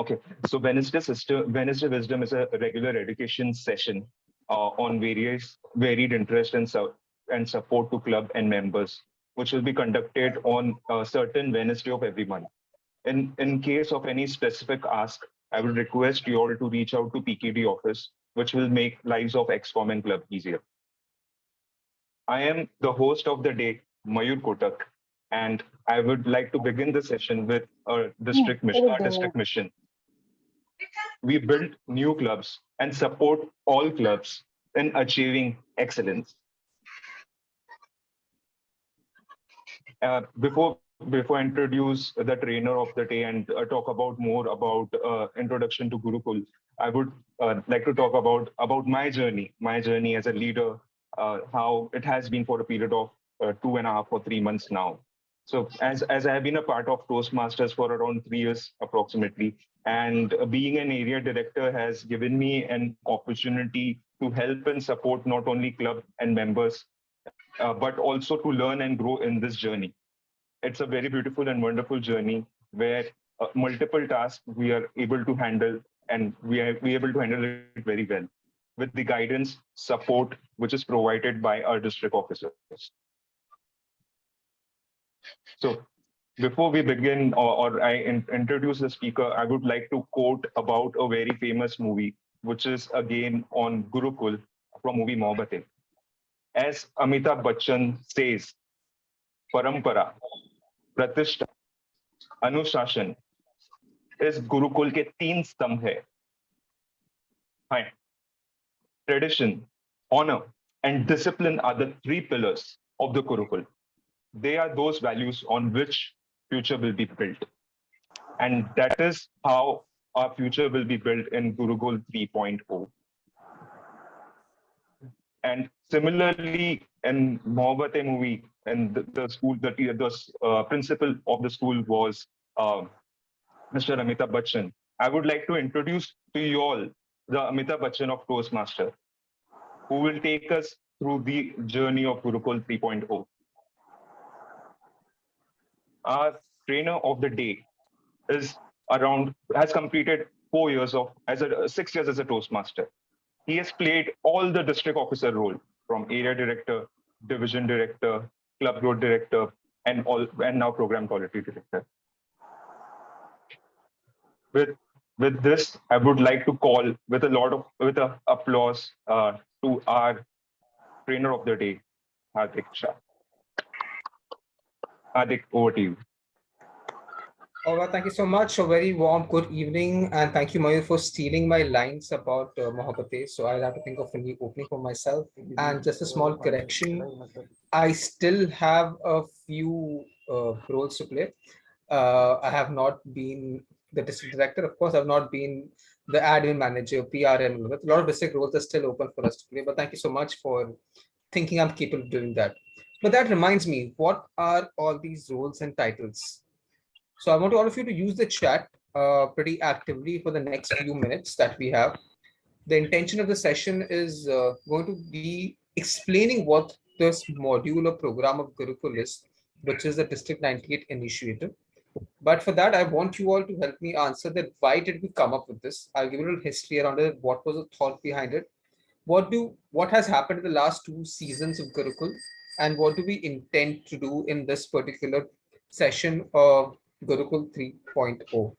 Okay, so Wednesday Wisdom is a regular education session on various varied interest and support to club and members, which will be conducted on a certain Wednesday of every month. In case of any specific ask, I will request you all to reach out to PKD office, which will make lives of XCOM and club easier. I am the host of the day, Mayur Kotak, and I would like to begin the session with a district mission. We build new clubs and support all clubs in achieving excellence. Before I introduce the trainer of the day and talk about more about introduction to Gurukul, I would like to talk about my journey as a leader, how it has been for a period of 2.5 or 3 months now. So as I have been a part of Toastmasters for around 3 years approximately, and being an area director has given me an opportunity to help and support not only club and members, but also to learn and grow in this journey. It's a very beautiful and wonderful journey where multiple tasks we are able to handle, and we able to handle it very well with the guidance, support, which is provided by our district officers. So before we begin or introduce the speaker, I would like to quote about a very famous movie, which is again on Gurukul from movie Mohabbatein. As Amitabh Bachchan says, Parampara, Pratishtha, Anushashan इस गुरुकुल के 3 स्तंभ है. Fine. Tradition, honor, and discipline are the 3 pillars of the Gurukul. They are those values on which future will be built. And that is how our future will be built in Gurukul 3.0. And similarly, in Mohabbatein movie, and the school, the principal of the school was Mr. Amitabh Bachchan. I would like to introduce to you all the Amitabh Bachchan of Toastmaster, who will take us through the journey of Gurukul 3.0. Our trainer of the day has completed 6 years as a Toastmaster. He has played all the district officer role from area director, division director, club road director, and now program quality director. With this, I would like to call with a applause to our trainer of the day, Hardik Shah. Hardik, over to you. All right, thank you so much. A very warm good evening, and thank you, Mayur, for stealing my lines about Mohabbatein. So I'll have to think of a new opening for myself. And just a small correction, I still have a few roles to play. I have not been the district director. Of course, I've not been the admin manager, PRM. A lot of district roles are still open for us to play. But thank you so much for thinking I'm capable of doing that. But that reminds me, what are all these roles and titles? So I want all of you to use the chat pretty actively for the next few minutes that we have. The intention of the session is going to be explaining what this module or program of Gurukul is, which is the District 98 initiative. But for that, I want you all to help me answer that why did we come up with this? I'll give you a little history around it. What was the thought behind it? What has happened in the last 2 seasons of Gurukul, and what do we intend to do in this particular session of Gurukul 3.0.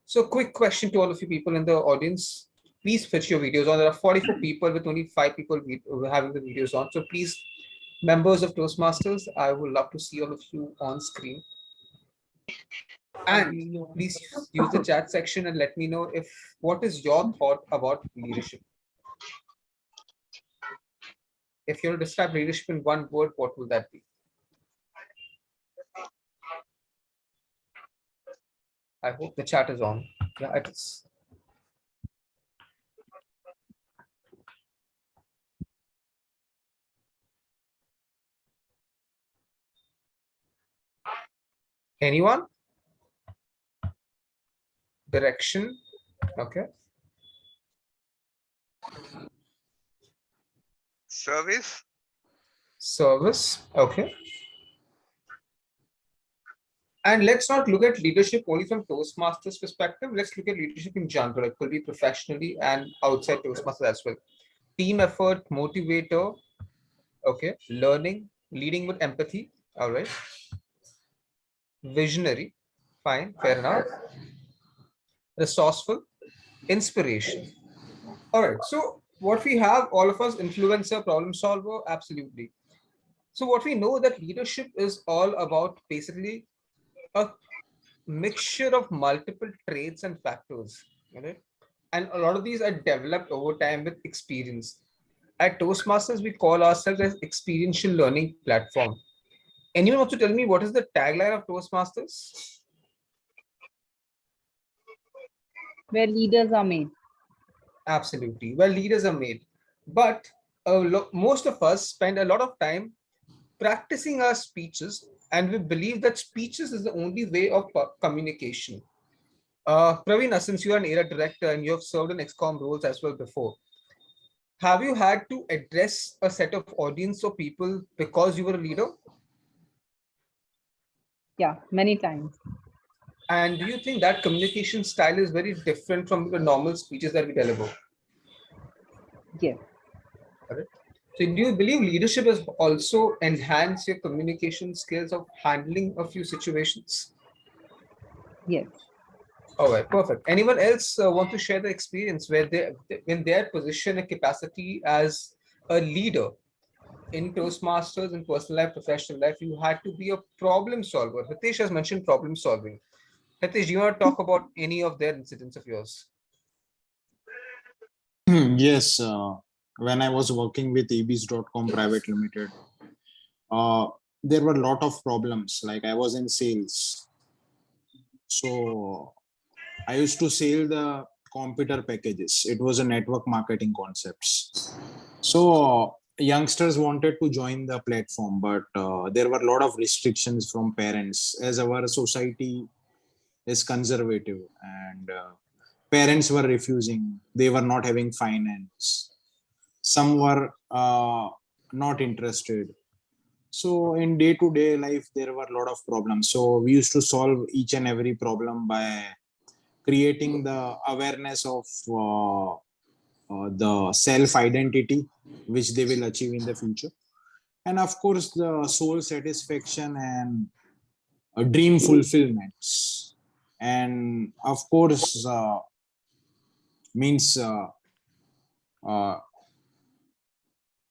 So quick question to all of you people in the audience. Please switch your videos on. There are 44 people with only 5 people having the videos on. So please, members of Toastmasters, I would love to see all of you on screen. And please use the chat section and let me know what is your thought about leadership. If you were to describe leadership in one word, what will that be? I hope the chat is on. Yeah, it is. Anyone? Direction? Okay. Service. Service. Okay. And let's not look at leadership only from Toastmasters perspective. Let's look at leadership in general. It could be professionally and outside Toastmasters as well. Team effort, motivator, okay, learning, leading with empathy, all right. Visionary, fine, fair enough. Resourceful, inspiration. All right, so what we have, all of us, influencer, problem solver, absolutely. So what we know that leadership is all about basically a mixture of multiple traits and factors, right? And a lot of these are developed over time with experience. At Toastmasters, we call ourselves as experiential learning platform. Anyone wants to tell me what is the tagline of Toastmasters? Where leaders are made. Absolutely. Well, leaders are made. But most of us spend a lot of time practicing our speeches, and we believe that speeches is the only way of communication. Praveen, since you are an era director and you have served in XCOM roles as well before, have you had to address a set of audience or people because you were a leader? Yeah, many times. And do you think that communication style is very different from the normal speeches that we deliver? Yes. Correct. So do you believe leadership has also enhanced your communication skills of handling a few situations? Yes. All right, perfect. Anyone else want to share the experience where they, in their position and capacity as a leader in Toastmasters, in personal life, professional life, you had to be a problem solver? Hitesh has mentioned problem solving. Hitesh, do you want to talk about any of their incidents of yours? Yes, when I was working with ebis.com Private Limited, there were a lot of problems. Like I was in sales. So I used to sell the computer packages. It was a network marketing concepts. So youngsters wanted to join the platform, but there were a lot of restrictions from parents as our society is conservative and parents were refusing. They were not having finance. Some were not interested. So in day-to-day life, there were a lot of problems. So we used to solve each and every problem by creating the awareness of the self-identity, which they will achieve in the future. And of course, the soul satisfaction and dream fulfillments. And of course, means uh,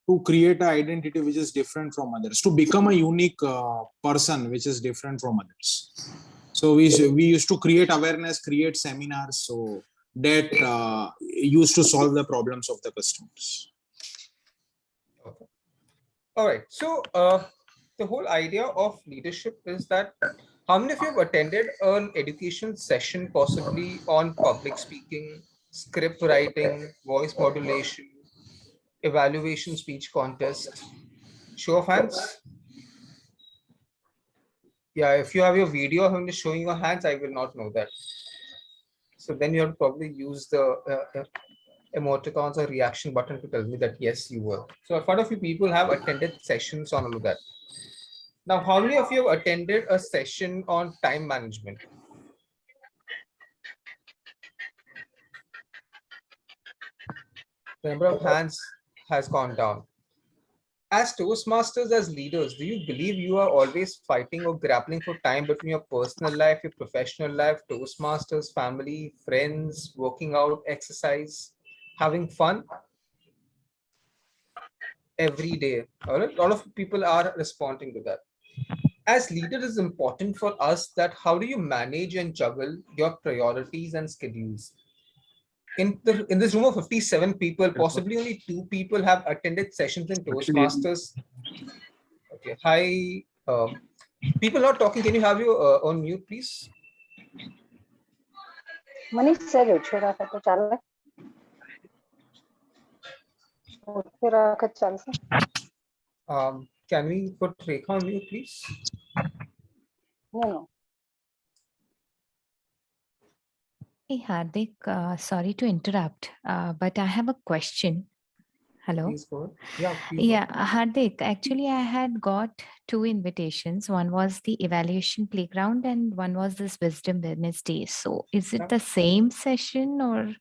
to create an identity which is different from others, to become a unique person which is different from others. So we used to create awareness, create seminars, so that used to solve the problems of the customers. Okay. All right. So the whole idea of leadership is that how many of you have attended an education session possibly on public speaking, script writing, voice modulation, evaluation speech contest? Show of hands. Yeah, if you have your video of him showing your hands, I will not know that. So then you have to probably use the emoticons or reaction button to tell me that yes, you were. So quite a few people have attended sessions on all of that. Now, how many of you have attended a session on time management? The number of hands has gone down. As Toastmasters, as leaders, do you believe you are always fighting or grappling for time between your personal life, your professional life, Toastmasters, family, friends, working out, exercise, having fun every day? All right? A lot of people are responding to that. As leader, it's important for us that how do you manage and juggle your priorities and schedules? In this room of 57 people, possibly only 2 people have attended sessions in Toastmasters. Okay, hi. People not talking. Can you have your on mute, please? Manish said it. Should I have to tell it? Can we put Rekha on mute, please? No. Hey Hardik, sorry to interrupt, but I have a question. Hello. Please go ahead. Yeah, please. Yeah, Hardik, actually, I had got two invitations. One was the evaluation playground, and one was this Wisdom Wednesday. So, is it Yeah. the same session or?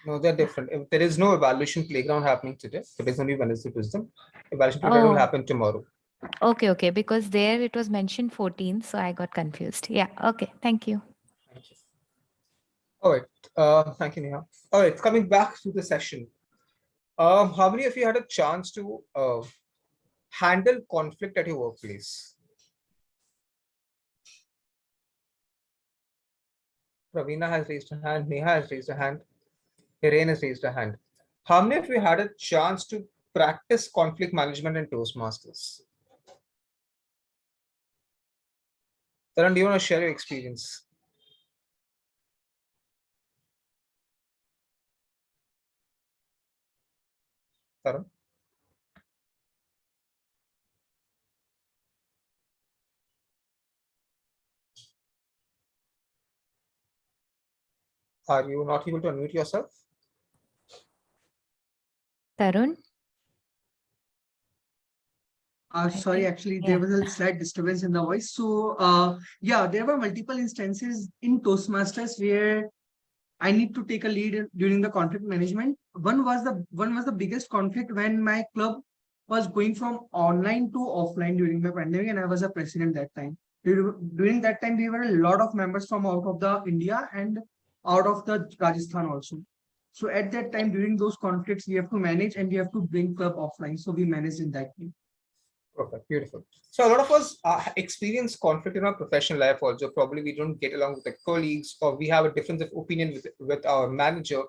No, they're different. If there is no evaluation playground happening today. Today's only Wednesday wisdom. Evaluation playground will Oh, happen tomorrow. okay. Because there it was mentioned 14, so I got confused. Yeah, okay. Thank you. Thank you. All right. Thank you, Neha. All right, coming back to the session. How many of you had a chance to handle conflict at your workplace? Pravina has raised her hand. Neha has raised her hand. Hiren has raised her hand. How many of you had a chance to practice conflict management in Toastmasters? Taran, do you want to share your experience? Taran? Are you not able to unmute yourself? Tarun? Sorry, think- actually, yeah. there was a slight disturbance in the voice. So, yeah, there were multiple instances in Toastmasters where I need to take a lead during the conflict management. One was the biggest conflict when my club was going from online to offline during the pandemic, and I was a president that time. During that time, we were a lot of members from out of the India and out of the Rajasthan also. So at that time, during those conflicts, we have to manage and we have to bring club offline. So we managed in that way. Perfect, beautiful. So a lot of us experience conflict in our professional life also. Probably we don't get along with the colleagues, or we have a difference of opinion with our manager,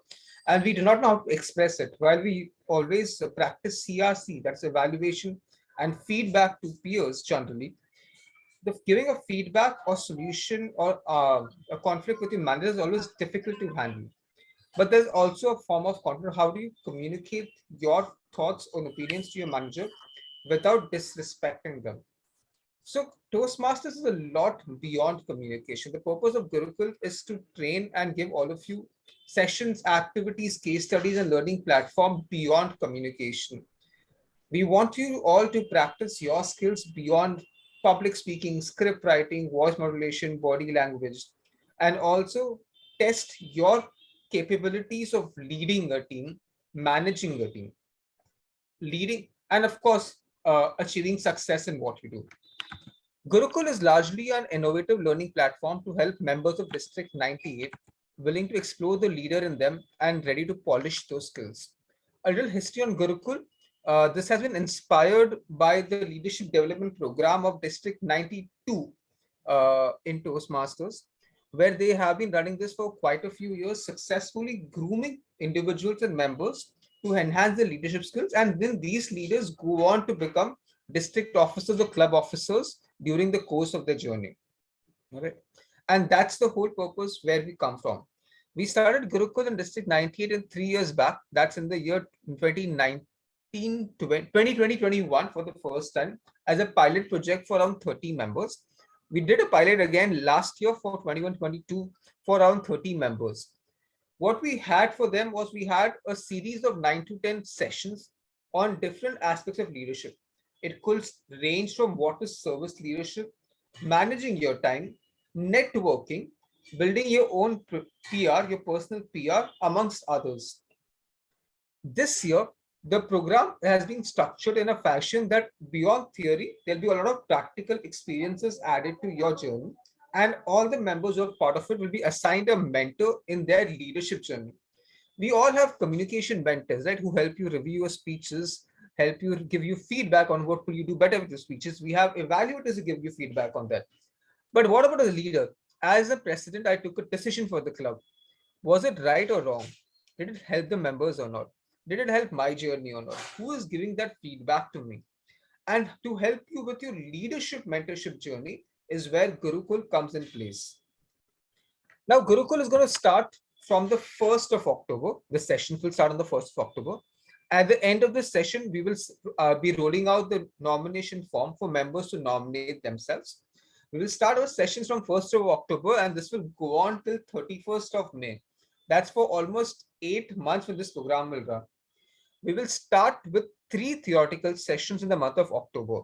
and we do not know how to express it. While we always practice CRC, that's evaluation and feedback to peers generally, the giving of feedback or solution or a conflict with your manager is always difficult to handle. But there's also a form of conflict. How do you communicate your thoughts or opinions to your manager without disrespecting them? So Toastmasters is a lot beyond communication. The purpose of Gurukul is to train and give all of you sessions, activities, case studies, and learning platform beyond communication. We want you all to practice your skills beyond public speaking, script writing, voice modulation, body language, and also test your capabilities of leading a team, managing a team, leading, and of course, achieving success in what you do. Gurukul is largely an innovative learning platform to help members of District 98 willing to explore the leader in them and ready to polish those skills. A little history on Gurukul. This has been inspired by the leadership development program of District 92 in Toastmasters, where they have been running this for quite a few years, successfully grooming individuals and members to enhance their leadership skills. And then these leaders go on to become district officers or club officers during the course of their journey. All right. And that's the whole purpose where we come from. We started Gurukul in District 98 in 3 years back. That's in the year 2019, 2021 for the first time as a pilot project for around 30 members. We did a pilot again last year for 21-22 for around 30 members. What we had for them was we had a series of 9 to 10 sessions on different aspects of leadership. It could range from what is service leadership, managing your time, networking, building your own PR, your personal PR, amongst others. This year, the program has been structured in a fashion that beyond theory, there'll be a lot of practical experiences added to your journey, and all the members who are part of it will be assigned a mentor in their leadership journey. We all have communication mentors, right, who help you review your speeches, help you give you feedback on what will you do better with your speeches. We have evaluators who give you feedback on that. But what about as a leader? As a president, I took a decision for the club. Was it right or wrong? Did it help the members or not? Did it help my journey or not? Who is giving that feedback to me? And to help you with your leadership mentorship journey is where Gurukul comes in place. Now, Gurukul is going to start from the 1st of October. The session will start on the 1st of October. At the end of the session, we will be rolling out the nomination form for members to nominate themselves. We will start our sessions from 1st of October, and this will go on till 31st of May. That's for almost 8 months when this program will run. we will start with 3 theoretical sessions in the month of October.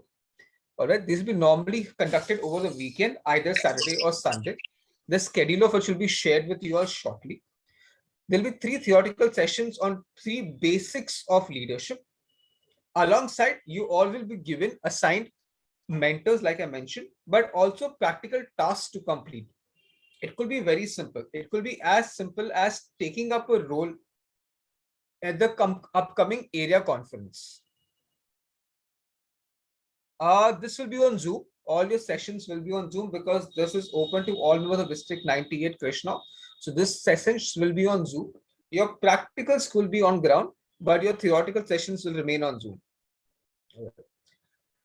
All right, these will be normally conducted over the weekend, either Saturday or Sunday. The schedule of which will be shared with you all shortly. There'll be 3 theoretical sessions on 3 basics of leadership. Alongside, you all will be given assigned mentors, like I mentioned, but also practical tasks to complete. It could be very simple. It could be as simple as taking up a role at the upcoming area conference. This will be on Zoom. All your sessions will be on Zoom because this is open to all members of District 98 Krishna. So this sessions will be on Zoom. Your practicals will be on ground, but your theoretical sessions will remain on Zoom.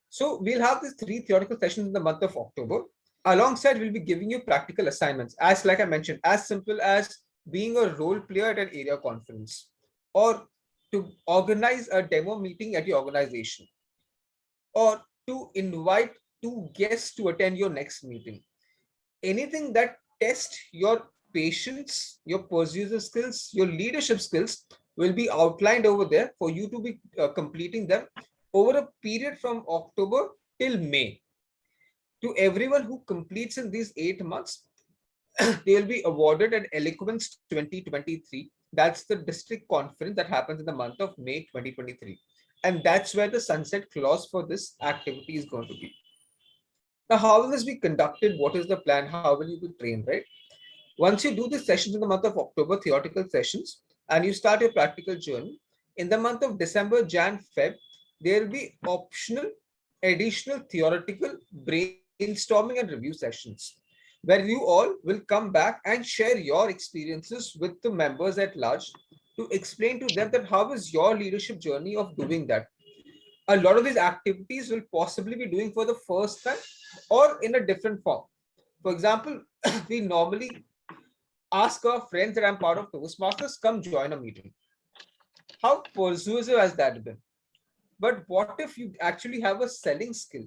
So we'll have these 3 theoretical sessions in the month of October. Alongside, we'll be giving you practical assignments, as like I mentioned, as simple as being a role player at an area conference, or to organize a demo meeting at your organization, or to invite 2 guests to attend your next meeting. Anything that tests your patience, your persuasive skills, your leadership skills will be outlined over there for you to be completing them over a period from October till May. To everyone who completes in these 8 months, they will be awarded an Eloquence 2023. That's the district conference that happens in the month of May 2023. And that's where the sunset clause for this activity is going to be. Now, how will this be conducted? What is the plan? How will you be trained, right? Once you do the sessions in the month of October, theoretical sessions, and you start your practical journey, in the month of December, Jan, Feb, there will be optional, additional theoretical brainstorming and review sessions, where you all will come back and share your experiences with the members at large to explain to them that how is your leadership journey of doing that. A lot of these activities will possibly be doing for the first time or in a different form. For example, we normally ask our friends that I'm part of Toastmasters, come join a meeting. How persuasive has that been? But what if you actually have a selling skill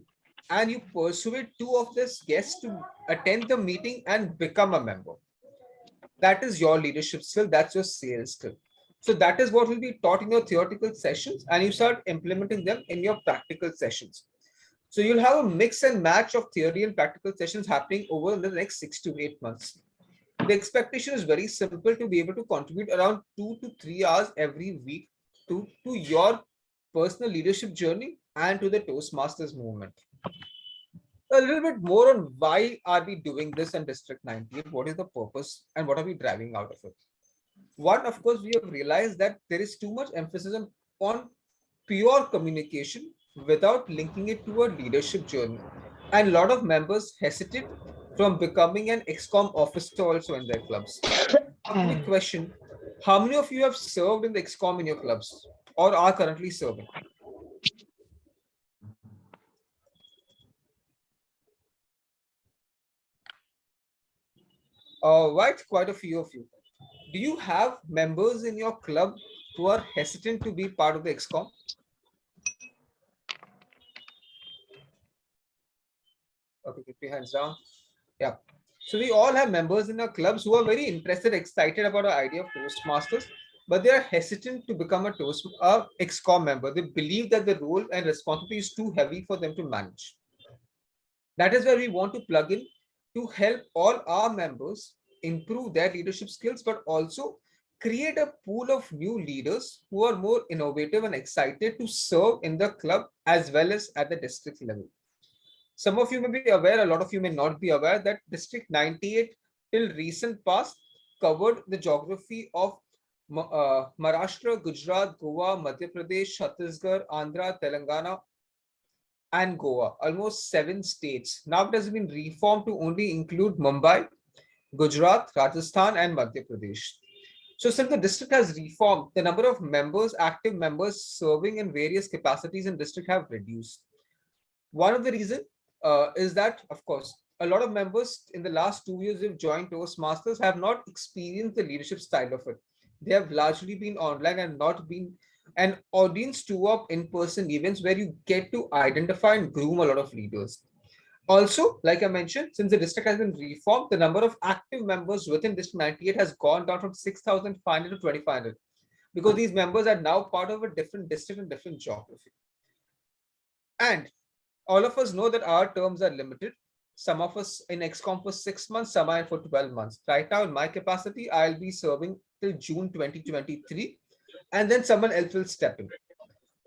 and you persuade 2 of these guests to attend the meeting and become a member? That is your leadership skill. That's your sales skill. So that is what will be taught in your theoretical sessions, and you start implementing them in your practical sessions. So you'll have a mix and match of theory and practical sessions happening over the next 6 to 8 months. The expectation is very simple, to be able to contribute around 2 to 3 hours every week to your personal leadership journey and to the Toastmasters movement. A little bit more on why are we doing this in District 98? What is the purpose and what are we driving out of it? One, of course, we have realized that there is too much emphasis on pure communication without linking it to a leadership journey. And a lot of members hesitate from becoming an XCOM officer also in their clubs. A quick question: how many of you have served in the XCOM in your clubs or are currently serving? Right, quite a few of you. Do you have members in your club who are hesitant to be part of the XCOM? Okay, keep your hands down. Yeah. So we all have members in our clubs who are very interested, excited about the idea of Toastmasters, but they are hesitant to become a XCOM member. They believe that the role and responsibility is too heavy for them to manage. That is where we want to plug in to help all our members improve their leadership skills, but also create a pool of new leaders who are more innovative and excited to serve in the club as well as at the district level. Some of you may be aware, a lot of you may not be aware, that District 98 till recent past covered the geography of Maharashtra, Gujarat, Goa, Madhya Pradesh, Chhattisgarh, Andhra, Telangana, and Goa, almost 7 states. Now it has been reformed to only include Mumbai, Gujarat, Rajasthan, and Madhya Pradesh. So since the district has reformed, the number of members, active members serving in various capacities in district have reduced. One of the reasons is that, of course, a lot of members in the last 2 years who've joined Toastmasters have not experienced the leadership style of it. They have largely been online and not been an audience to up in-person events where you get to identify and groom a lot of leaders. Also, like I mentioned, since the district has been reformed, the number of active members within District 98 has gone down from 6,500 to 2,500. because these members are now part of a different district and different geography. And all of us know that our terms are limited. Some of us in XCOM for 6 months, some are for 12 months. Right now, in my capacity, I'll be serving till June 2023, and then someone else will step in.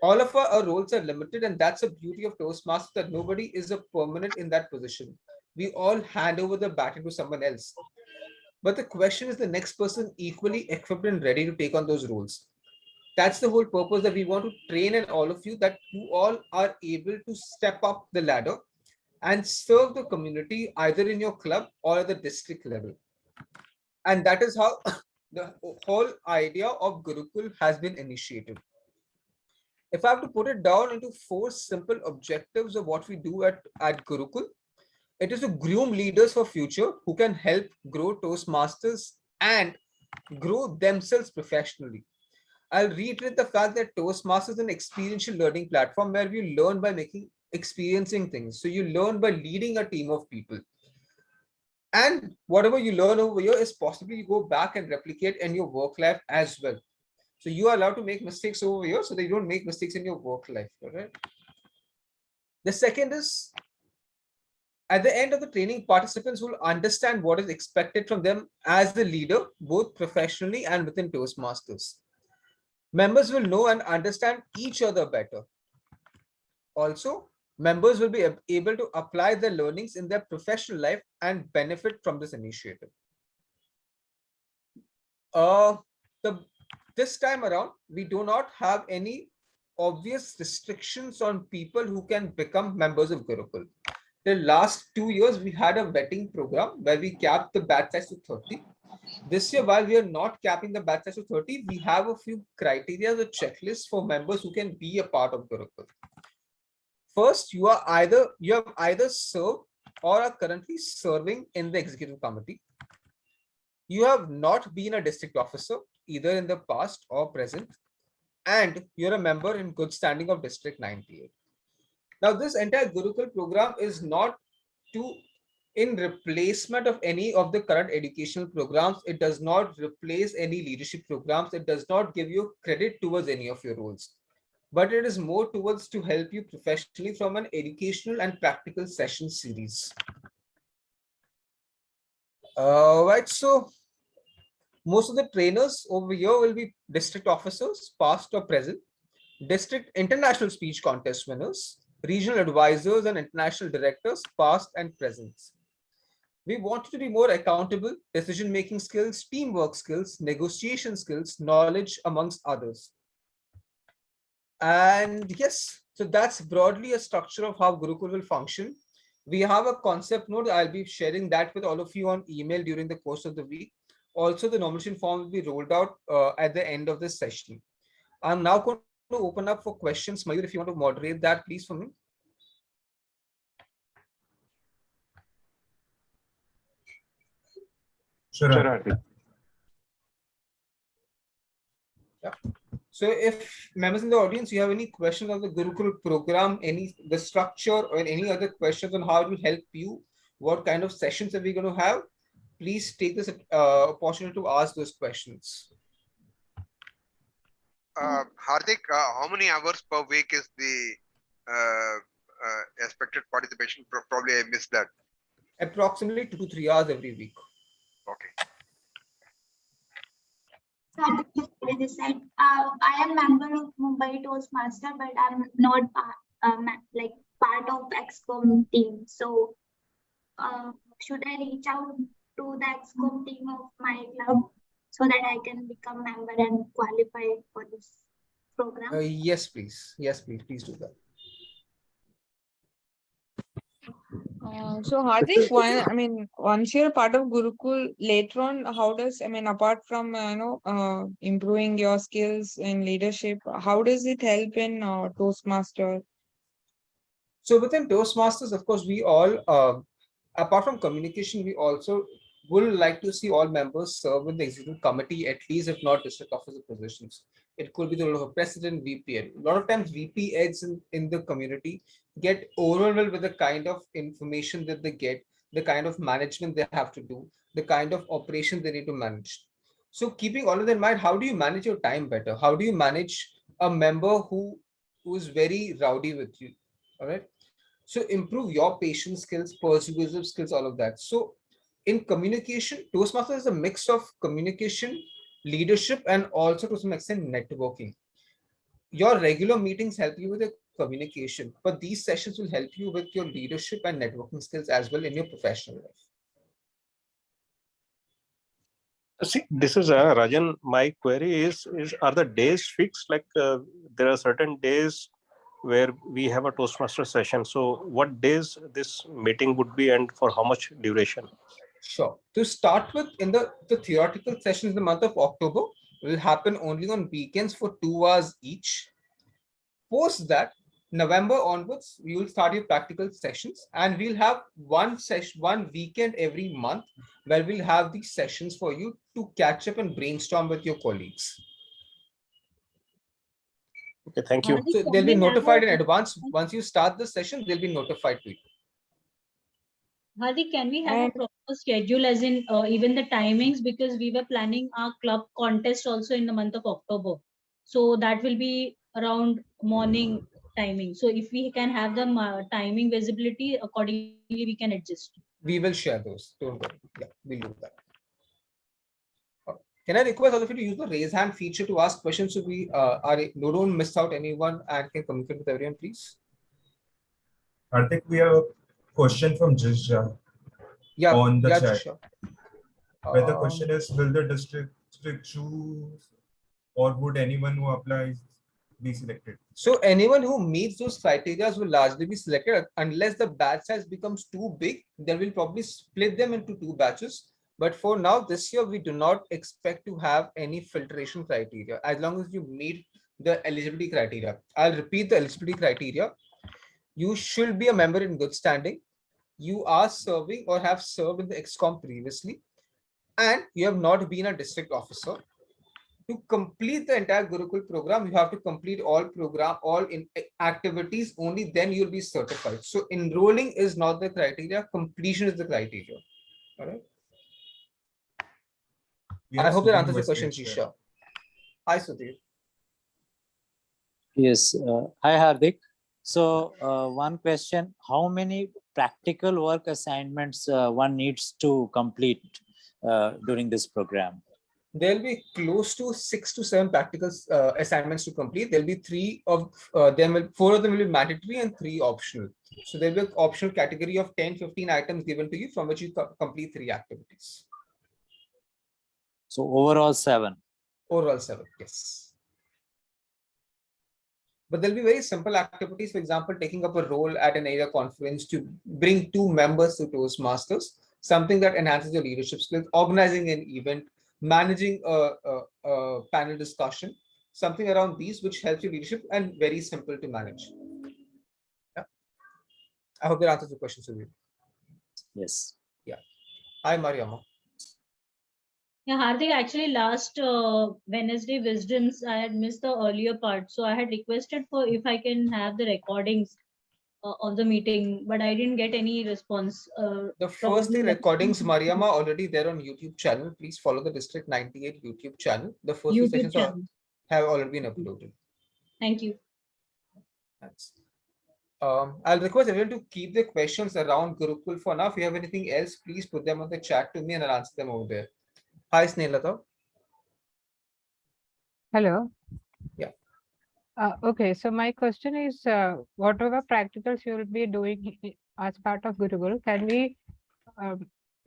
All of our roles are limited, and that's the beauty of Toastmasters, that nobody is a permanent in that position. We all hand over the baton to someone else. But the question is the next person equally equipped and ready to take on those roles? That's the whole purpose, that we want to train in all of you, that you all are able to step up the ladder and serve the community either in your club or at the district level. And that is how the whole idea of Gurukul has been initiated. If I have to put it down into 4 simple objectives of what we do at Gurukul, it is to groom leaders for future who can help grow Toastmasters and grow themselves professionally. I'll reiterate the fact that Toastmasters is an experiential learning platform where you learn by experiencing things. So you learn by leading a team of people. And whatever you learn over here is possibly you go back and replicate in your work life as well. So you are allowed to make mistakes over here so that you don't make mistakes in your work life. Right? The second is, at the end of the training, participants will understand what is expected from them as the leader, both professionally and within Toastmasters. Members will know and understand each other better. Also, members will be able to apply their learnings in their professional life and benefit from this initiative. This time around, we do not have any obvious restrictions on people who can become members of Gurukul. The last 2 years, we had a vetting program where we capped the batch size to 30. This year, while we are not capping the batch size to 30, we have a few criteria, the checklist for members who can be a part of Gurukul. First, you have either served or are currently serving in the executive committee. You have not been a district officer either in the past or present, and you're a member in good standing of District 98. Now, this entire Gurukul program is not in replacement of any of the current educational programs. It does not replace any leadership programs. It does not give you credit towards any of your roles, but it is more towards to help you professionally from an educational and practical session series. Right, so most of the trainers over here will be district officers, past or present, district international speech contest winners, regional advisors and international directors, past and present. We want to be more accountable, decision-making skills, teamwork skills, negotiation skills, knowledge, amongst others. And yes, so that's broadly a structure of how Gurukul will function. We have a concept note. I'll be sharing that with all of you on email during the course of the week. Also, the nomination form will be rolled out at the end of this session. I'm now going to open up for questions. Mayur, if you want to moderate that, please, for me. Sure, Hardik. Yeah. So if members in the audience, you have any questions on the Gurukul program, the structure, or any other questions on how it will help you, what kind of sessions are we going to have, please take this opportunity to ask those questions. Hardik, how many hours per week is the expected participation? Probably I missed that. Approximately 2 to 3 hours every week. Okay. I am member of Mumbai Toastmaster, but I'm not part of XCOM team. So should I reach out to the XCOM team of my club so that I can become member and qualify for this program? Yes, please. Yes, please. Please do that. So Hardik, once you're part of Gurukul, later on, how does, apart from, improving your skills in leadership, how does it help in Toastmaster? So within Toastmasters, of course, we all, apart from communication, we also would like to see all members serve in the executive committee, at least if not district officer positions. It could be the role of a president, VP. A lot of times VP heads in the community get overwhelmed with the kind of information that they get, the kind of management they have to do, the kind of operation they need to manage. So keeping all of that in mind, how do you manage your time better? How do you manage a member who is very rowdy with you? All right. So improve your patience skills, persuasive skills, all of that. So in communication, Toastmaster is a mix of communication, leadership, and also to some extent networking. Your regular meetings help you with your communication, but these sessions will help you with your leadership and networking skills as well in your professional life. See, this is Rajan. My query is are the days fixed? Like there are certain days where we have a Toastmaster session. So what days this meeting would be and for how much duration? Sure. To start with, in the theoretical sessions in the month of October will happen only on weekends for 2 hours each. Post that, November onwards, we will start your practical sessions, and we'll have one weekend every month where we'll have these sessions for you to catch up and brainstorm with your colleagues. Okay, thank you. So they'll be notified in advance. Once you start the session, they'll be notified to you. Hardik, can we have a proper schedule, as in even the timings, because we were planning our club contest also in the month of October. So that will be around morning timing. So if we can have the timing visibility, accordingly we can adjust. We will share those. Don't worry. Yeah, we'll do that. Can I request all of you to use the raise hand feature to ask questions so we don't miss out anyone and can communicate with everyone, please? Hardik, we have a question from Jisha on the chat. Where the question is, will the district choose or would anyone who applies be selected? So anyone who meets those criteria will largely be selected unless the batch size becomes too big. Then we'll probably split them into 2 batches. But for now, this year, we do not expect to have any filtration criteria as long as you meet the eligibility criteria. I'll repeat the eligibility criteria. You should be a member in good standing. You are serving or have served in the XCOM previously, and you have not been a district officer. To complete the entire Gurukul program, you have to complete all activities. Only then you'll be certified. So enrolling is not the criteria. Completion is the criteria. All right. I hope that answers your question, Jisha. Hi, Sudhir. Yes. Hi, Hardik. So one question, how many practical work assignments one needs to complete during this program? There'll be close to 6 to 7 practical assignments to complete. There'll be 4 of them will be mandatory and 3 optional. So there'll be an optional category of 10-15 items given to you from which you complete 3 activities. So overall 7. Overall 7, yes. But there'll be very simple activities. For example, taking up a role at an area conference to bring 2 members to Toastmasters, something that enhances your leadership skills, organizing an event, managing a panel discussion, something around these which helps your leadership and very simple to manage. Yeah. I hope that answers the question, Sudhir. Yes. Yeah. Hi, Mariama. Yeah, Hardik, actually last Wednesday Wisdoms, I had missed the earlier part. So I had requested for if I can have the recordings of the meeting, but I didn't get any response. The first 3 recordings, Mariama, already there on YouTube channel. Please follow the District 98 YouTube channel. The first 2 sessions have already been uploaded. Thank you. Thanks. I'll request everyone to keep the questions around Gurukul for now. If you have anything else, please put them on the chat to me and I'll answer them over there. Hi, Snehata. Hello. Yeah. Okay, so my question is, whatever practicals you will be doing as part of Gurukul, can we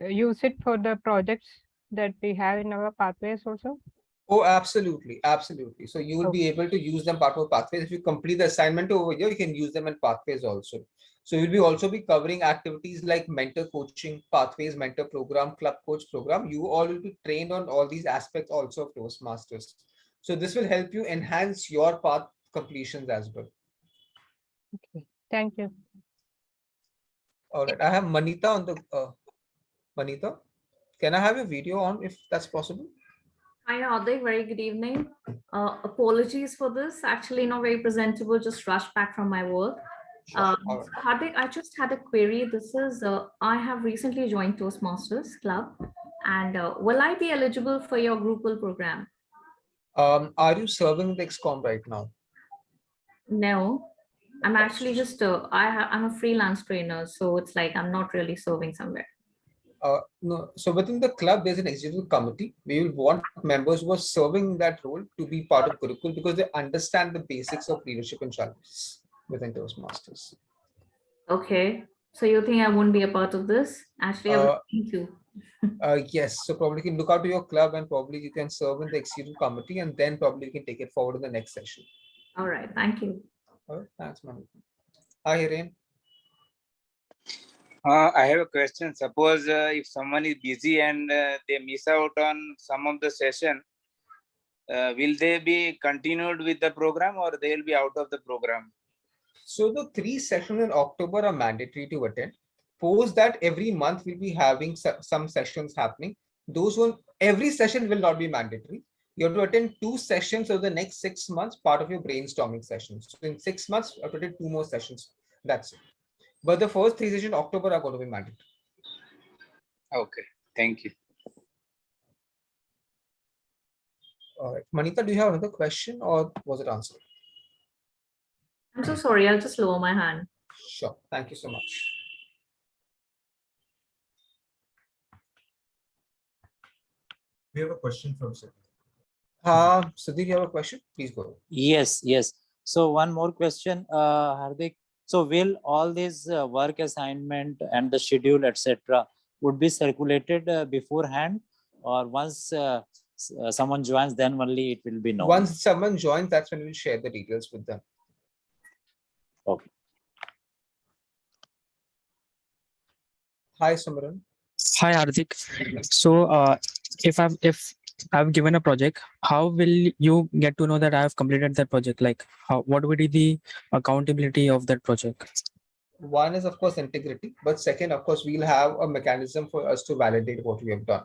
use it for the projects that we have in our pathways also? Oh, absolutely. Absolutely. So you will be able to use them part of pathways. If you complete the assignment over here, you can use them in pathways also. So you'll also be covering activities like mentor coaching, pathways, mentor program, club coach program. You all will be trained on all these aspects also of Toastmasters. So this will help you enhance your path completions as well. Okay, thank you. All right, I have Manita on the Manita. Can I have your video on if that's possible? Hi, Hardik. Very good evening. Apologies for this. Actually, not very presentable. Just rushed back from my work. Hardik, I just had a query. This is I have recently joined Toastmasters Club, And will I be eligible for your Gurukul program? Are you serving the XCOM right now? No, I'm actually just I'm a freelance trainer, so it's like I'm not really serving somewhere. No, so within the club, there's an executive committee. We will want members who are serving that role to be part of Gurukul because they understand the basics of leadership and challenges within Toastmasters. Okay, so you think I won't be a part of this? Actually, I would think to. Yes, so probably you can look out to your club and probably you can serve in the executive committee and then probably you can take it forward in the next session. All right, thank you. All right, thanks, Manita. Hi, Hiren. I have a question. Suppose if someone is busy and they miss out on some of the session, will they be continued with the program or they will be out of the program? So the 3 sessions in October are mandatory to attend. Post that every month we'll be having some sessions happening. Those one, every session will not be mandatory. You have to attend 2 sessions over the next 6 months, part of your brainstorming sessions. So in 6 months, you have to attend 2 more sessions. That's it. But the first 3 sessions in October are going to be mandatory. Okay, thank you. All right. Manita, do you have another question or was it answered? I'm so sorry, I'll just lower my hand. Sure, thank you so much. We have a question from Sid. Sudhir, you have a question? Please go ahead. Yes, yes. So one more question, Hardik. So will all these work assignment and the schedule, etc., would be circulated beforehand, or once someone joins, then only it will be known? Once someone joins, that's when we'll share the details with them. Okay. Hi, Simran. Hi, Hardik. So if I've given a project, how will you get to know that I have completed that project? Like, what would be the accountability of that project? One is, of course, integrity, but second, of course, we'll have a mechanism for us to validate what we have done.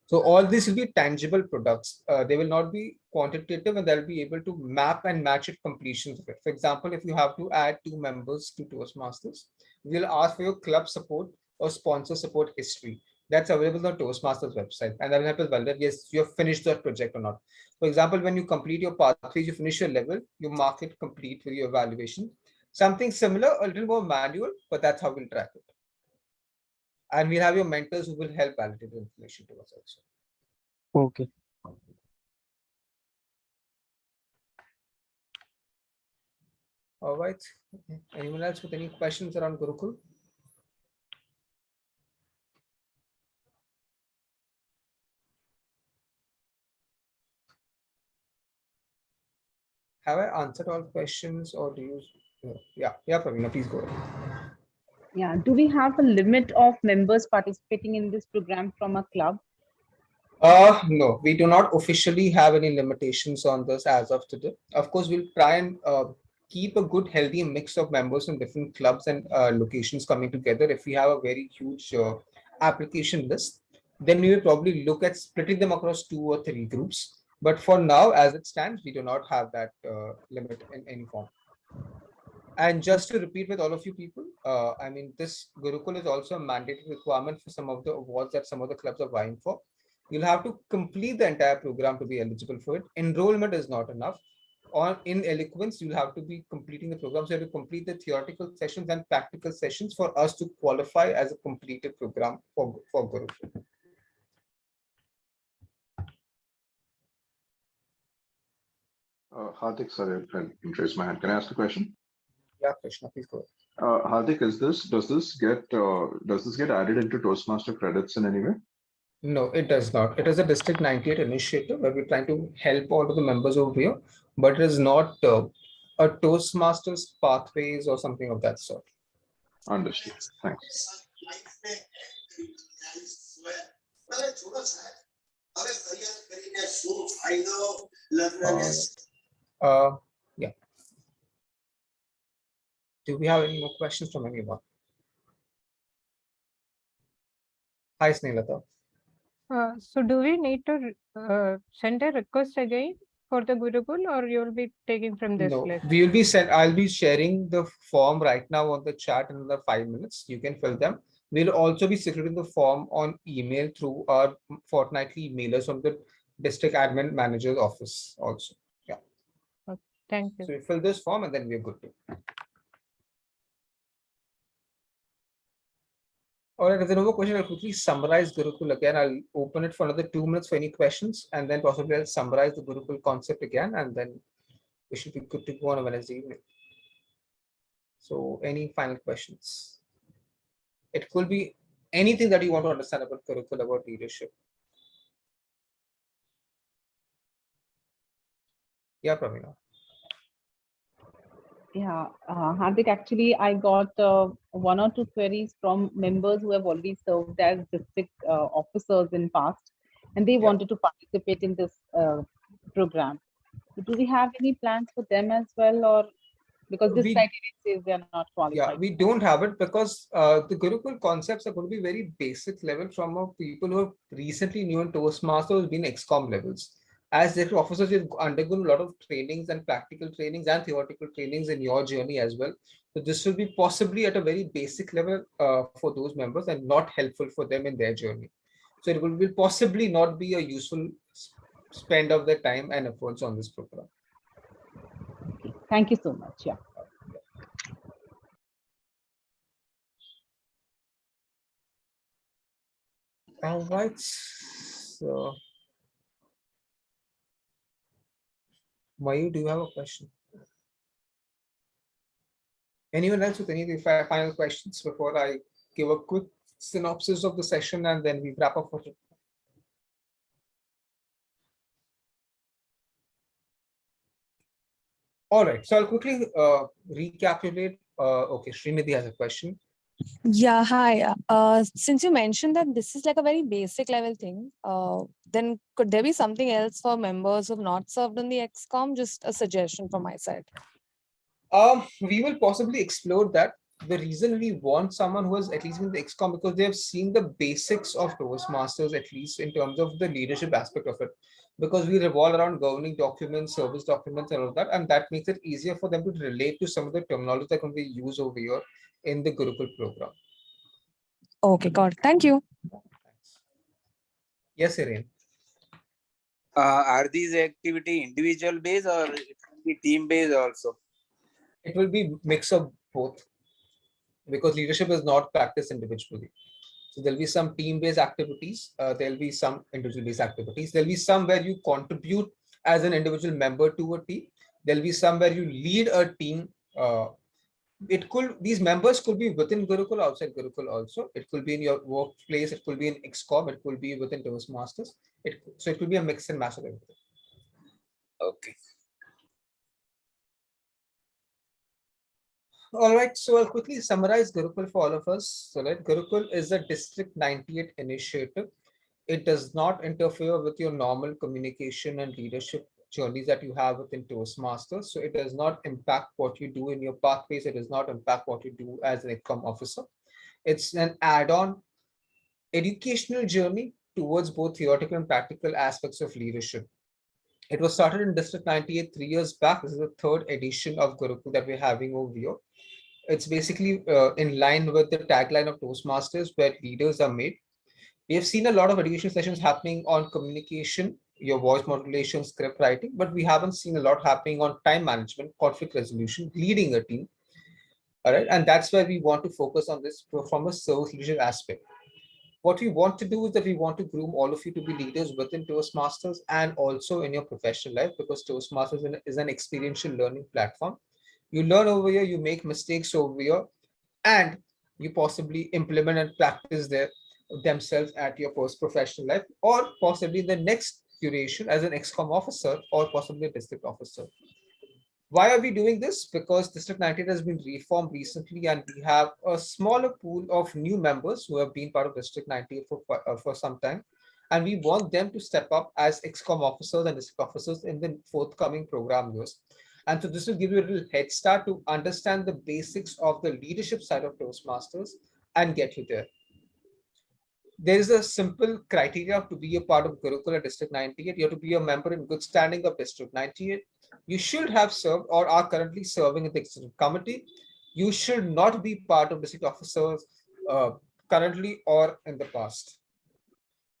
So all these will be tangible products. They will not be quantitative, and they'll be able to map and match it completions of it. For example, if you have to add 2 members to Toastmasters, we'll ask for your club support or sponsor support history. That's available on Toastmasters website, and that will help us validate, yes, you have finished that project or not. For example, when you complete your pathways, you finish your level, you mark it complete with your evaluation. Something similar, a little more manual, but that's how we'll track it. And we'll have your mentors who will help validate the information to us also. Okay. All right. Anyone else with any questions around Gurukul? Have I answered all questions, or do you? Yeah, Pravina, please go ahead. Yeah, do we have a limit of members participating in this program from a club? No, we do not officially have any limitations on this as of today. Of course, we'll try and keep a good, healthy mix of members from different clubs and locations coming together. If we have a very huge application list, then we will probably look at splitting them across 2 or 3 groups. But for now, as it stands, we do not have that limit in any form. And just to repeat with all of you people, I mean, this Gurukul is also a mandatory requirement for some of the awards that some of the clubs are vying for. You'll have to complete the entire program to be eligible for it. Enrollment is not enough. In Eloquence, you'll have to be completing the program. So you have to complete the theoretical sessions and practical sessions for us to qualify as a completed program for Gurukul. Hardik, sorry, I raised my hand. Can I ask a question? Yeah, Krishna, please go ahead. Hardik, does this get added into Toastmaster credits in any way? No, it does not. It is a District 98 initiative where we're trying to help all of the members over here, but it is not a Toastmasters pathways or something of that sort. Understood. Thanks. Yeah. Do we have any more questions from anyone? Hi, Snehata. So do we need to send a request again for the Gurukul, or you'll be taking from this list? I'll be sharing the form right now on the chat in another 5 minutes. You can fill them. We'll also be circulating the form on email through our fortnightly mailers from the district admin manager's office also. Yeah. Okay, thank you. So we fill this form and then we're good to. All right, if there are no more questions, I'll quickly summarize Gurukul again. I'll open it for another 2 minutes for any questions, and then possibly I'll summarize the Gurukul concept again, and then we should be good to go on a Wednesday evening. So any final questions? It could be anything that you want to understand about Gurukul, about leadership. Yeah, Pramina. Yeah, Hardik, actually, I got 1 or 2 queries from members who have already served as district officers in past, and they wanted to participate in this program. Do we have any plans for them as well, or because this criteria says they are not qualified? Yeah, we don't have it because the Gurukul concepts are going to be very basic level from people who have recently new in Toastmasters, been XCOM levels. As district officers, you've undergone a lot of trainings and practical trainings and theoretical trainings in your journey as well. So this will be possibly at a very basic level for those members and not helpful for them in their journey. So it will possibly not be a useful spend of their time and efforts on this program. Okay. Thank you so much. Yeah. All right. So, Mayu, do you have a question? Anyone else with any of the final questions before I give a quick synopsis of the session and then we wrap up for it? All right, so I'll quickly recapitulate. Okay, Srinidhi has a question. Yeah, hi. Since you mentioned that this is like a very basic level thing, then could there be something else for members who have not served on the XCOM? Just a suggestion from my side. We will possibly explore that. The reason we want someone who has at least been the XCOM because they have seen the basics of Toastmasters, at least in terms of the leadership aspect of it. Because we revolve around governing documents, service documents, and all that, and that makes it easier for them to relate to some of the terminology that can be used over here in the Gurukul program. Okay, got it. Thank you. Yes, Irene. Are these activity individual based or it will be team based also? It will be mix of both because leadership is not practiced individually. So there'll be some team-based activities. There'll be some individual-based activities. There'll be some where you contribute as an individual member to a team. There'll be some where you lead a team. These members could be within Gurukul, outside Gurukul also. It could be in your workplace. It could be in XCOM. It could be within Toastmasters. So it could be a mix and match of everything. Okay. All right, so I'll quickly summarize Gurukul for all of us. So Gurukul is a District 98 initiative. It does not interfere with your normal communication and leadership journeys that you have within Toastmasters. So it does not impact what you do in your pathways. It does not impact what you do as an ECOM officer. It's an add-on educational journey towards both theoretical and practical aspects of leadership. It was started in District 98 3 years back. This is the 3rd edition of Gurukul that we're having over here. It's basically in line with the tagline of Toastmasters, where leaders are made. We have seen a lot of education sessions happening on communication, your voice modulation, script writing, but we haven't seen a lot happening on time management, conflict resolution, leading a team. All right, and that's where we want to focus on this from a service leadership aspect. What we want to do is that we want to groom all of you to be leaders within Toastmasters and also in your professional life, because Toastmasters is an experiential learning platform. You learn over here, you make mistakes over here, and you possibly implement and practice themselves at your post-professional life, or possibly the next duration as an XCOM officer or possibly a district officer. Why are we doing this? Because District 98 has been reformed recently and we have a smaller pool of new members who have been part of District 98 for some time. And we want them to step up as XCOM officers and district officers in the forthcoming program years. And so this will give you a little head start to understand the basics of the leadership side of Toastmasters and get you there. There is a simple criteria to be a part of Gurukul at District 98. You have to be a member in good standing of District 98. You should have served or are currently serving in the executive committee. You should not be part of district officers currently or in the past.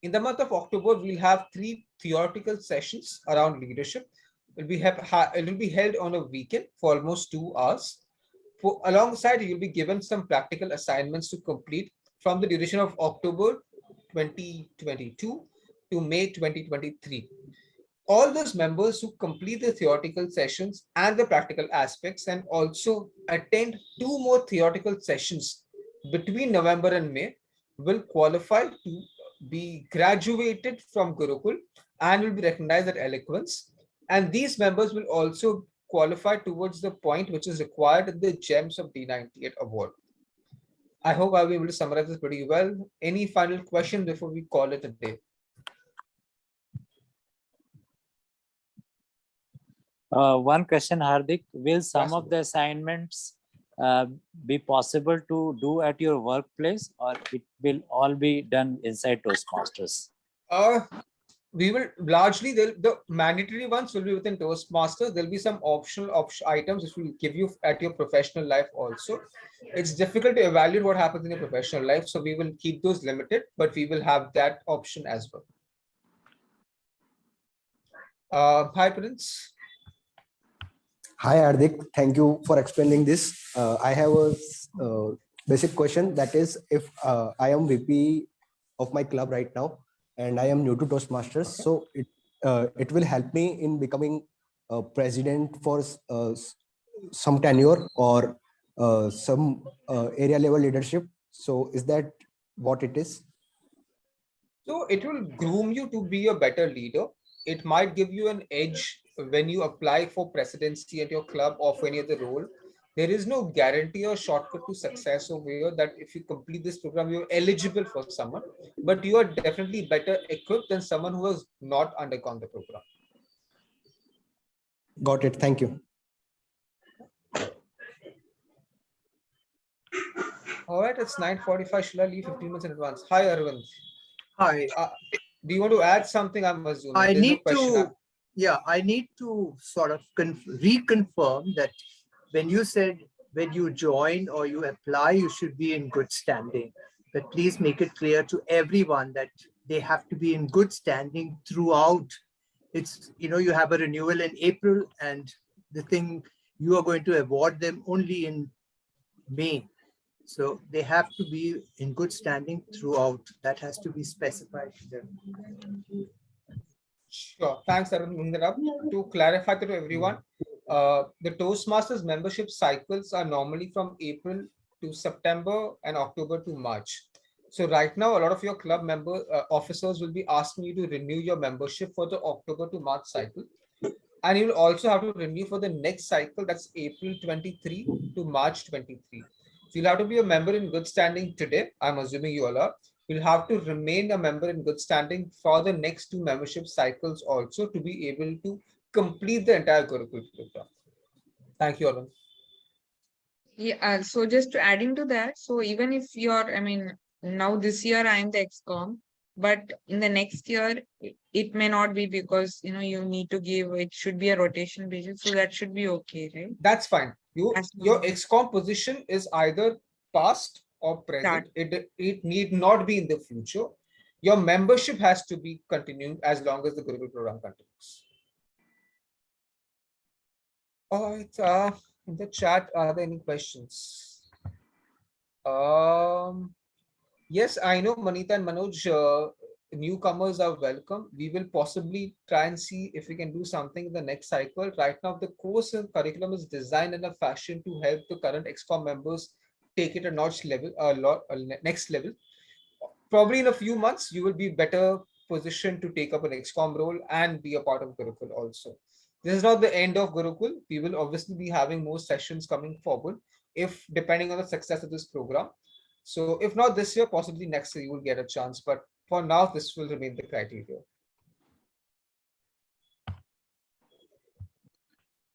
In the month of October, we'll have 3 theoretical sessions around leadership. It will be held on a weekend for almost 2 hours. Alongside, you'll be given some practical assignments to complete from the duration of October 2022 to May 2023. All those members who complete the theoretical sessions and the practical aspects and also attend 2 more theoretical sessions between November and May will qualify to be graduated from Gurukul and will be recognized at eloquence. And these members will also qualify towards the point which is required in the Gems of D98 award. I hope I'll be able to summarize this pretty well. Any final question before we call it a day? One question, Hardik. Will some of the assignments be possible to do at your workplace, or it will all be done inside Toastmasters? We will largely, the mandatory ones will be within Toastmaster. There'll be some optional items which will give you at your professional life also. It's difficult to evaluate what happens in your professional life, so we will keep those limited, but we will have that option as well. Hi, Prince. Hi, Hardik. Thank you for explaining this. I have a basic question. That is, if I am VP of my club right now, and I am new to Toastmasters, so it will help me in becoming a president for some tenure or some area level leadership. So is that what it is? So it will groom you to be a better leader. It might give you an edge when you apply for presidency at your club or for any other role. There is no guarantee or shortcut to success over here that if you complete this program, you're eligible for someone, but you are definitely better equipped than someone who has not undergone the program. Got it. Thank you. All right, it's 9:45. Should I leave 15 minutes in advance? Hi, Arvind. Hi. Do you want to add something? I'm assuming. I There's need no question. I need to sort of reconfirm that when you said when you join or you apply, you should be in good standing. But please make it clear to everyone that they have to be in good standing throughout. It's, you have a renewal in April, and the thing you are going to award them only in May. So they have to be in good standing throughout. That has to be specified to them. Sure. Thanks, Arvind. To clarify to everyone, the Toastmasters membership cycles are normally from April to September and October to March. So right now, a lot of your club member officers will be asking you to renew your membership for the October to March cycle. And you will also have to renew for the next cycle, that's April 23 to March 23. So you'll have to be a member in good standing today. I'm assuming you all are. You'll have to remain a member in good standing for the next 2 membership cycles also to be able to complete the entire Gurukul program. Thank you, Arun. Yeah, so just adding to that, so even if you're, now this year I'm the XCOM, but in the next year, it may not be because, you need to give, it should be a rotation basis. So that should be okay, right? That's fine. Your XCOM position is either past or present. It need not be in the future. Your membership has to be continuing as long as the Gurukul program continues. All right. In the chat, are there any questions? Yes, I know Manita and Manoj, newcomers are welcome. We will possibly try and see if we can do something in the next cycle. Right now, the course and curriculum is designed in a fashion to help the current XCOM members take it a notch level, next level. Probably in a few months, you will be better positioned to take up an XCOM role and be a part of Gurukul also. This is not the end of Gurukul. We will obviously be having more sessions coming forward, if depending on the success of this program. So if not this year, possibly next year you will get a chance. But for now, this will remain the criteria.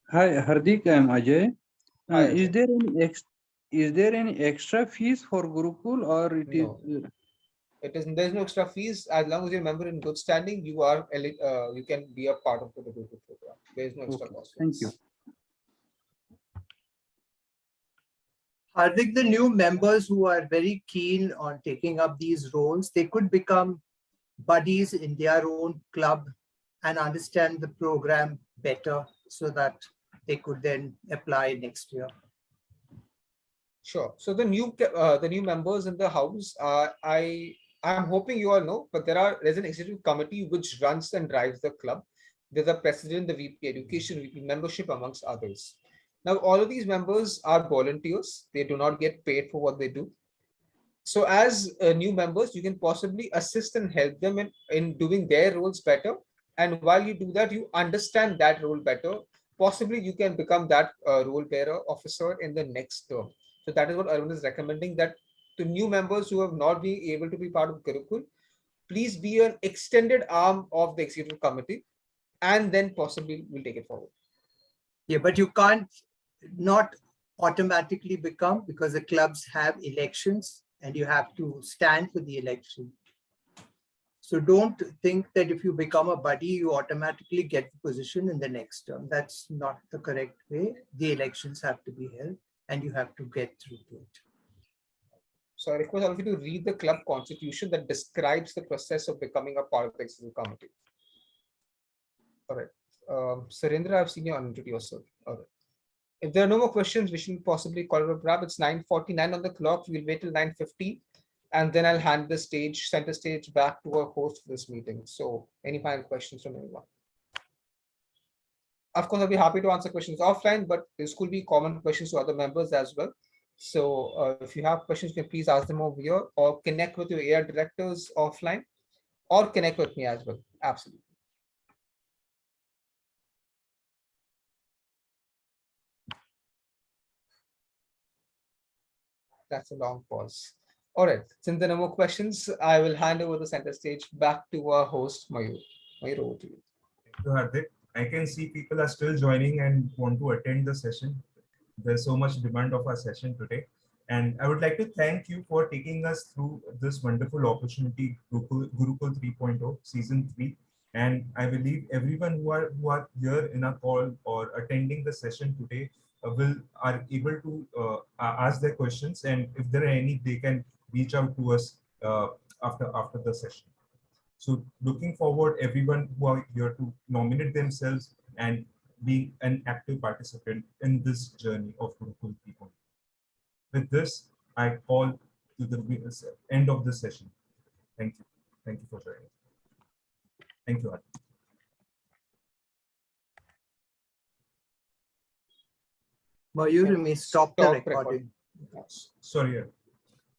Hi, Hardik. I'm Ajay. Hi, Ajay. Is there any extra fees for Gurukul, or it is? There's no extra fees. As long as you're a member in good standing, you are you can be a part of the Gurukul program. There is no extra cost. Thank you. Hardik, the new members who are very keen on taking up these roles, they could become buddies in their own club and understand the program better so that they could then apply next year. Sure. So the new members in the house, I'm hoping you all know, but there's an executive committee which runs and drives the club. There's a president, the VP Education, VP Membership, amongst others. Now, all of these members are volunteers. They do not get paid for what they do. So as new members, you can possibly assist and help them in doing their roles better. And while you do that, you understand that role better. Possibly you can become that role bearer officer in the next term. So that is what Arvind is recommending, that to new members who have not been able to be part of Gurukul, please be an extended arm of the executive committee, and then possibly we'll take it forward. Yeah, but you can't not automatically become, because the clubs have elections and you have to stand for the election. So don't think that if you become a buddy, you automatically get the position in the next term. That's not the correct way. The elections have to be held and you have to get through to it. So I request all of you to read the club constitution that describes the process of becoming a part of the executive committee. All right. Surendra, I've seen you unmute yourself. All right. If there are no more questions, we should possibly call it a wrap. It's 9:49 on the clock. We'll wait till 9:50, and then I'll hand the center stage back to our host for this meeting. So any final questions from anyone? Of course, I'll be happy to answer questions offline, but this could be common questions to other members as well. So if you have questions, you can please ask them over here, or connect with your AR directors offline, or connect with me as well. Absolutely. That's a long pause. All right, since there are no more questions, I will hand over the center stage back to our host, Mayur. Mayur, over to you. Thank you, Hardik. I can see people are still joining and want to attend the session. There's so much demand of our session today. And I would like to thank you for taking us through this wonderful opportunity, Gurukul 3.0, Season 3. And I believe everyone who are here in our call or attending the session today are able to ask their questions. And if there are any, they can reach out to us after the session. So looking forward, everyone who are here to nominate themselves and being an active participant in this journey of Gurukul 3.0. With this, I call to the end of the session. Thank you. Thank you for joining. Thank you, Hardik. Mayur, you may stop the recording. Sorry.